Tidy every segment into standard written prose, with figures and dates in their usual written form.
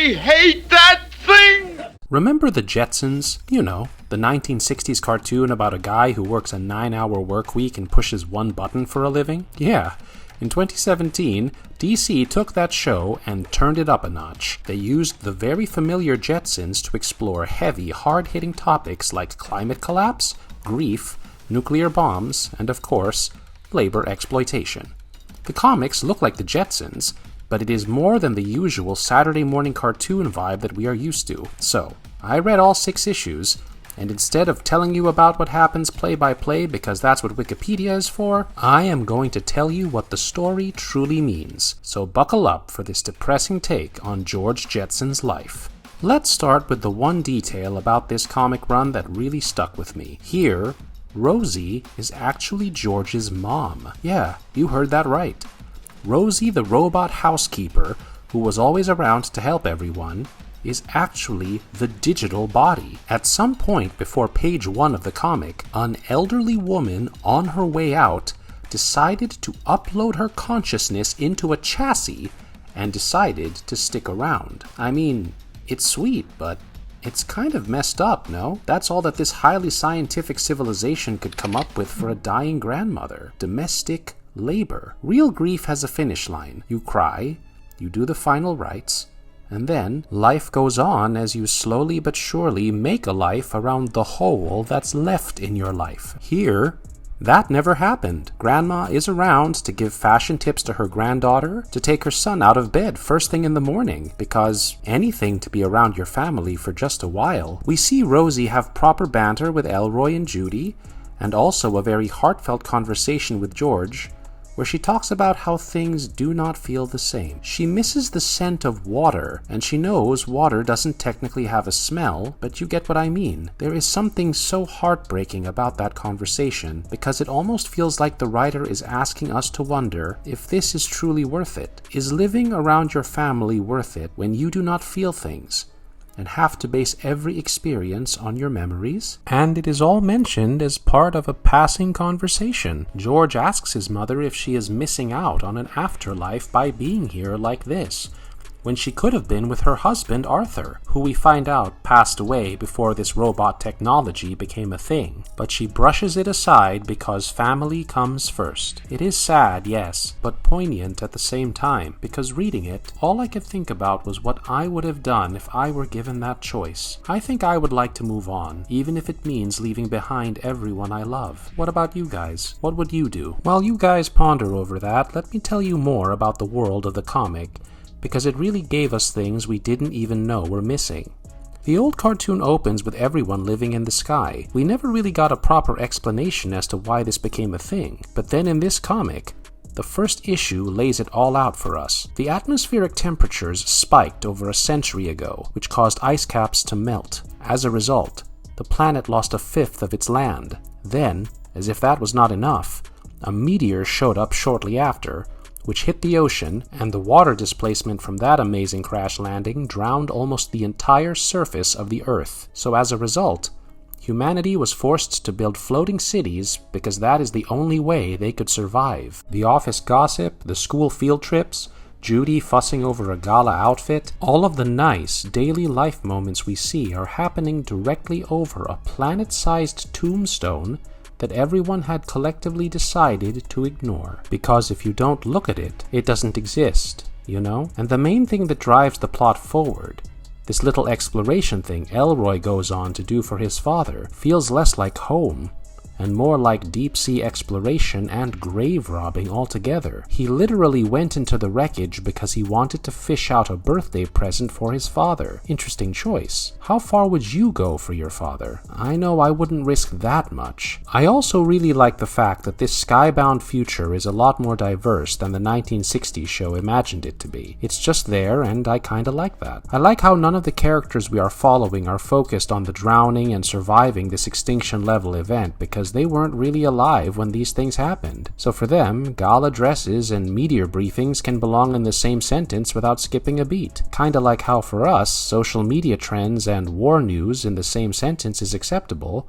I hate that thing! Remember the Jetsons? You know, the 1960s cartoon about a guy who works a 9-hour work week and pushes one button for a living? Yeah. In 2017, DC took that show and turned it up a notch. They used the very familiar Jetsons to explore heavy, hard-hitting topics like climate collapse, grief, nuclear bombs, and of course, labor exploitation. The comics look like the Jetsons, but it is more than the usual Saturday morning cartoon vibe that we are used to. So, I read all 6 issues, and instead of telling you about what happens play by play because that's what Wikipedia is for, I am going to tell you what the story truly means. So buckle up for this depressing take on George Jetson's life. Let's start with the one detail about this comic run that really stuck with me. Here, Rosie is actually George's mom. Yeah, you heard that right. Rosie, the robot housekeeper, who was always around to help everyone, is actually the digital body. At some point before page 1 of the comic, an elderly woman on her way out decided to upload her consciousness into a chassis and decided to stick around. I mean, it's sweet, but it's kind of messed up, no? That's all that this highly scientific civilization could come up with for a dying grandmother. Domestic labor. Real grief has a finish line. You cry, you do the final rites, and then life goes on as you slowly but surely make a life around the hole that's left in your life. Here, that never happened. Grandma is around to give fashion tips to her granddaughter, to take her son out of bed first thing in the morning, because anything to be around your family for just a while. We see Rosie have proper banter with Elroy and Judy, and also a very heartfelt conversation with George, where she talks about how things do not feel the same. She misses the scent of water, and she knows water doesn't technically have a smell, but you get what I mean. There is something so heartbreaking about that conversation, because it almost feels like the writer is asking us to wonder if this is truly worth it. Is living around your family worth it when you do not feel things and have to base every experience on your memories? And it is all mentioned as part of a passing conversation. George asks his mother if she is missing out on an afterlife by being here like this, when she could have been with her husband Arthur, who we find out passed away before this robot technology became a thing. But she brushes it aside because family comes first. It is sad, yes, but poignant at the same time, because reading it, all I could think about was what I would have done if I were given that choice. I think I would like to move on, even if it means leaving behind everyone I love. What about you guys? What would you do? While you guys ponder over that, let me tell you more about the world of the comic, because it really gave us things we didn't even know were missing. The old cartoon opens with everyone living in the sky. We never really got a proper explanation as to why this became a thing, but then in this comic, the first issue lays it all out for us. The atmospheric temperatures spiked over a century ago, which caused ice caps to melt. As a result, the planet lost 1/5 of its land. Then, as if that was not enough, a meteor showed up shortly after, which hit the ocean, and the water displacement from that amazing crash landing drowned almost the entire surface of the Earth. So as a result, humanity was forced to build floating cities because that is the only way they could survive. The office gossip, the school field trips, Judy fussing over a gala outfit, all of the nice daily life moments we see are happening directly over a planet-sized tombstone that everyone had collectively decided to ignore. Because if you don't look at it, it doesn't exist, you know? And the main thing that drives the plot forward, this little exploration thing Elroy goes on to do for his father, feels less like home and more like deep-sea exploration and grave robbing altogether. He literally went into the wreckage because he wanted to fish out a birthday present for his father. Interesting choice. How far would you go for your father? I know I wouldn't risk that much. I also really like the fact that this skybound future is a lot more diverse than the 1960s show imagined it to be. It's just there, and I kinda like that. I like how none of the characters we are following are focused on the drowning and surviving this extinction level event, because they weren't really alive when these things happened. So for them, gala dresses and meteor briefings can belong in the same sentence without skipping a beat. Kinda like how for us, social media trends and war news in the same sentence is acceptable,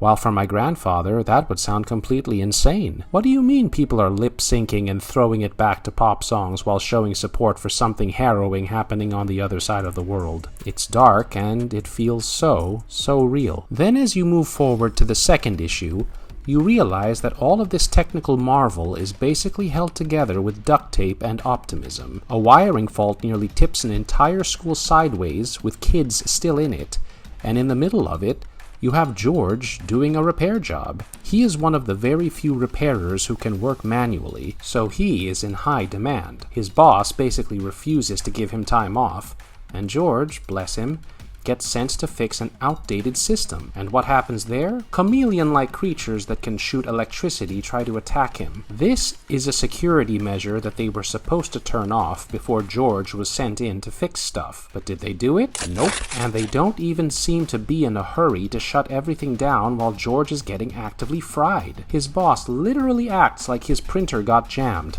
While for my grandfather, that would sound completely insane. What do you mean people are lip-syncing and throwing it back to pop songs while showing support for something harrowing happening on the other side of the world? It's dark, and it feels so real. Then as you move forward to the second issue, you realize that all of this technical marvel is basically held together with duct tape and optimism. A wiring fault nearly tips an entire school sideways with kids still in it, and in the middle of it, you have George doing a repair job. He is one of the very few repairers who can work manually, so he is in high demand. His boss basically refuses to give him time off, and George, bless him, gets sent to fix an outdated system. And what happens there? Chameleon-like creatures that can shoot electricity try to attack him. This is a security measure that they were supposed to turn off before George was sent in to fix stuff. But did they do it? Nope. And they don't even seem to be in a hurry to shut everything down while George is getting actively fried. His boss literally acts like his printer got jammed,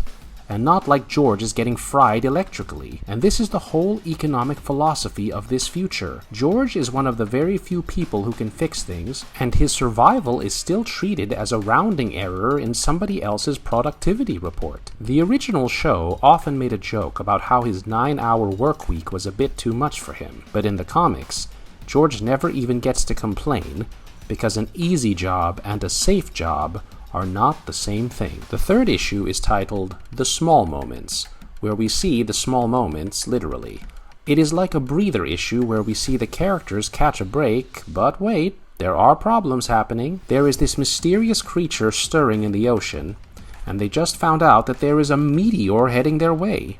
and not like George is getting fried electrically. And this is the whole economic philosophy of this future. George is one of the very few people who can fix things, and his survival is still treated as a rounding error in somebody else's productivity report. The original show often made a joke about how his 9-hour work week was a bit too much for him, but in the comics, George never even gets to complain, because an easy job and a safe job are not the same thing. The third issue is titled The Small Moments, where we see the small moments literally. It is like a breather issue where we see the characters catch a break, but wait, there are problems happening. There is this mysterious creature stirring in the ocean, and they just found out that there is a meteor heading their way.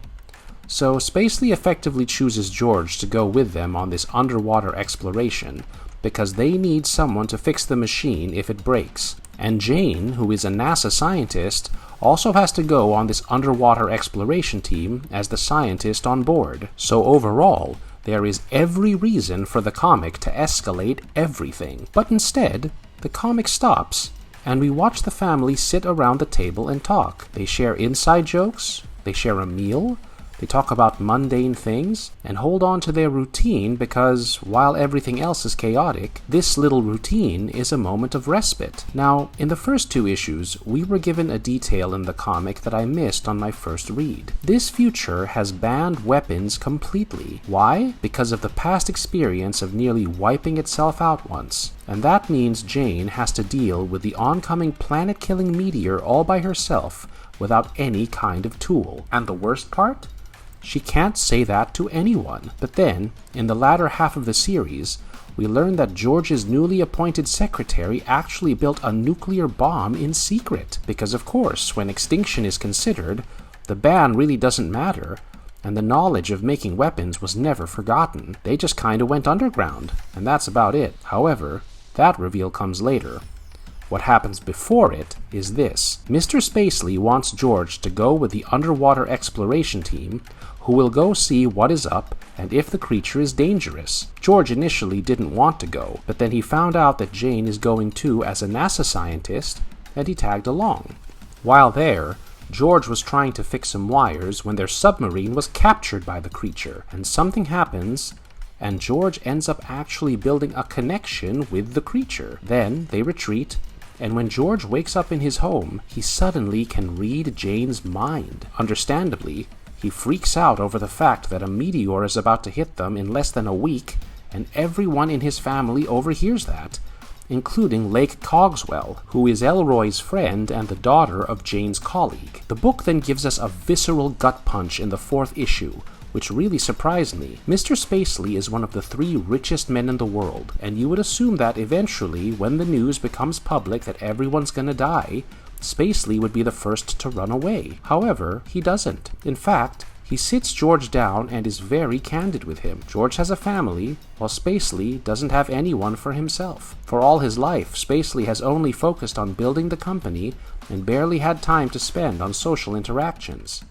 So Spacely effectively chooses George to go with them on this underwater exploration, because they need someone to fix the machine if it breaks. And Jane, who is a NASA scientist, also has to go on this underwater exploration team as the scientist on board. So overall, there is every reason for the comic to escalate everything. But instead, the comic stops, and we watch the family sit around the table and talk. They share inside jokes, they share a meal, they talk about mundane things, and hold on to their routine because, while everything else is chaotic, this little routine is a moment of respite. Now, in the first 2 issues, we were given a detail in the comic that I missed on my first read. This future has banned weapons completely. Why? Because of the past experience of nearly wiping itself out once. And that means Jane has to deal with the oncoming planet-killing meteor all by herself, without any kind of tool. And the worst part? She can't say that to anyone. But then, in the latter half of the series, we learn that George's newly appointed secretary actually built a nuclear bomb in secret. Because of course, when extinction is considered, the ban really doesn't matter, and the knowledge of making weapons was never forgotten. They just kinda went underground, and that's about it. However, that reveal comes later. What happens before it is this. Mr. Spacely wants George to go with the underwater exploration team, who will go see what is up and if the creature is dangerous. George initially didn't want to go, but then he found out that Jane is going too as a NASA scientist, and he tagged along. While there, George was trying to fix some wires when their submarine was captured by the creature, and something happens, and George ends up actually building a connection with the creature. Then they retreat, and when George wakes up in his home, he suddenly can read Jane's mind. Understandably, he freaks out over the fact that a meteor is about to hit them in less than a week, and everyone in his family overhears that, including Lake Cogswell, who is Elroy's friend and the daughter of Jane's colleague. The book then gives us a visceral gut punch in the 4th issue, which really surprised me. Mr. Spacely is one of the 3 richest men in the world, and you would assume that eventually, when the news becomes public that everyone's gonna die, Spacely would be the first to run away. However, he doesn't. In fact, he sits George down and is very candid with him. George has a family, while Spacely doesn't have anyone for himself. For all his life, Spacely has only focused on building the company and barely had time to spend on social interactions.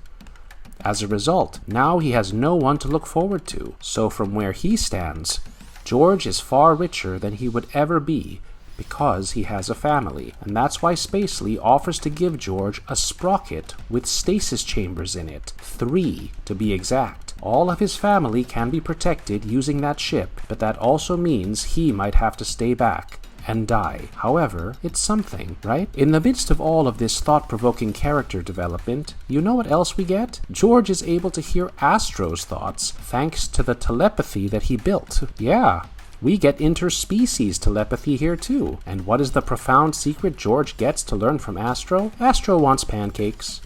As a result, now he has no one to look forward to. So from where he stands, George is far richer than he would ever be because he has a family. And that's why Spacely offers to give George a sprocket with stasis chambers in it. 3, to be exact. All of his family can be protected using that ship, but that also means he might have to stay back. and die. However, it's something, right? In the midst of all of this thought-provoking character development, you know what else we get? George is able to hear Astro's thoughts thanks to the telepathy that he built. Yeah. We get interspecies telepathy here too. And what is the profound secret George gets to learn from Astro? Astro wants pancakes.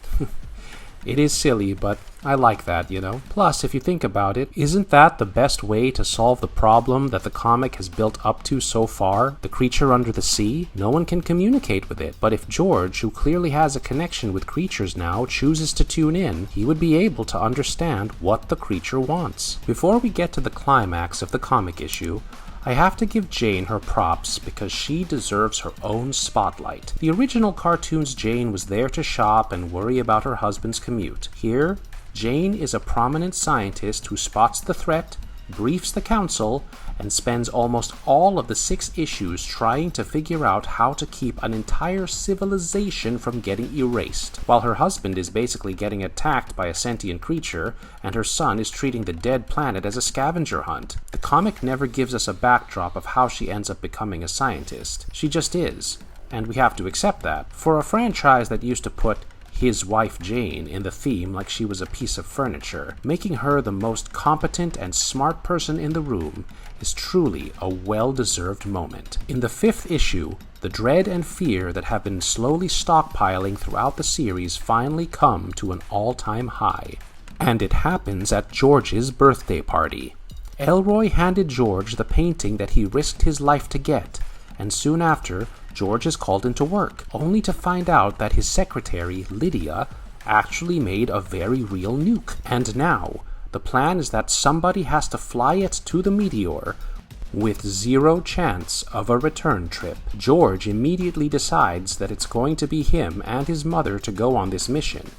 It is silly, but I like that, you know. Plus, if you think about it, isn't that the best way to solve the problem that the comic has built up to so far? The creature under the sea? No one can communicate with it. But if George, who clearly has a connection with creatures now, chooses to tune in, he would be able to understand what the creature wants. Before we get to the climax of the comic issue, I have to give Jane her props because she deserves her own spotlight. The original cartoon's Jane was there to shop and worry about her husband's commute. Here, Jane is a prominent scientist who spots the threat, briefs the council, and spends almost all of the 6 issues trying to figure out how to keep an entire civilization from getting erased, while her husband is basically getting attacked by a sentient creature, and her son is treating the dead planet as a scavenger hunt. The comic never gives us a backdrop of how she ends up becoming a scientist. She just is, and we have to accept that. For a franchise that used to put his wife Jane in the theme like she was a piece of furniture, making her the most competent and smart person in the room is truly a well-deserved moment. In the 5th issue, the dread and fear that have been slowly stockpiling throughout the series finally come to an all-time high. And it happens at George's birthday party. Elroy handed George the painting that he risked his life to get, and soon after, George is called into work, only to find out that his secretary, Lydia, actually made a very real nuke. And now, the plan is that somebody has to fly it to the meteor, with 0 chance of a return trip. George immediately decides that it's going to be him and his mother to go on this mission.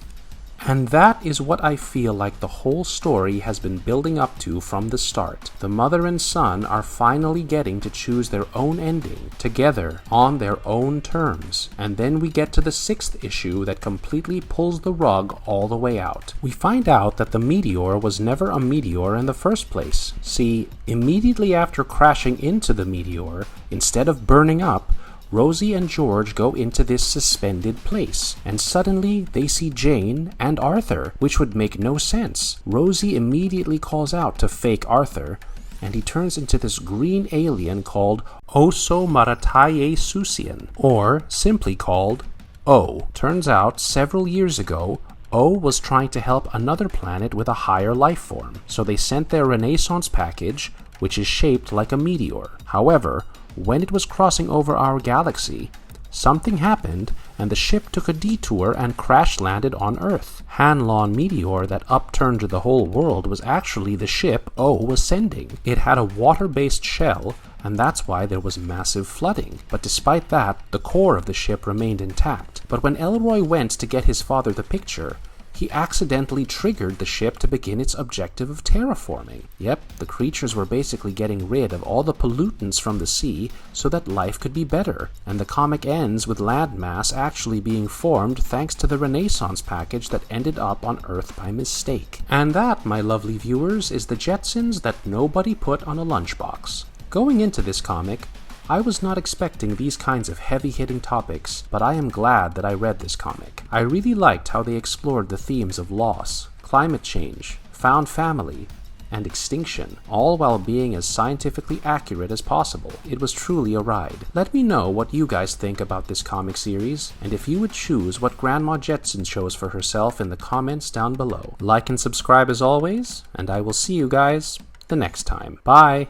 And that is what I feel like the whole story has been building up to from the start. The mother and son are finally getting to choose their own ending, together, on their own terms. And then we get to the 6th issue that completely pulls the rug all the way out. We find out that the meteor was never a meteor in the first place. See, immediately after crashing into the meteor, instead of burning up, Rosie and George go into this suspended place, and suddenly they see Jane and Arthur, which would make no sense. Rosie immediately calls out to fake Arthur, and he turns into this green alien called Oso Marataye Susian, or simply called O. Turns out, several years ago, O was trying to help another planet with a higher life form, so they sent their Renaissance package, which is shaped like a meteor. However, when it was crossing over our galaxy, something happened and the ship took a detour and crash-landed on Earth. Hanlon meteor that upturned the whole world was actually the ship O was sending. It had a water-based shell, and that's why there was massive flooding. But despite that, the core of the ship remained intact. But when Elroy went to get his father the picture, he accidentally triggered the ship to begin its objective of terraforming. Yep, the creatures were basically getting rid of all the pollutants from the sea so that life could be better. And the comic ends with landmass actually being formed thanks to the Renaissance package that ended up on Earth by mistake. And that, my lovely viewers, is the Jetsons that nobody put on a lunchbox. Going into this comic, I was not expecting these kinds of heavy-hitting topics, but I am glad that I read this comic. I really liked how they explored the themes of loss, climate change, found family, and extinction, all while being as scientifically accurate as possible. It was truly a ride. Let me know what you guys think about this comic series, and if you would choose what Grandma Jetson chose for herself in the comments down below. Like and subscribe as always, and I will see you guys the next time. Bye!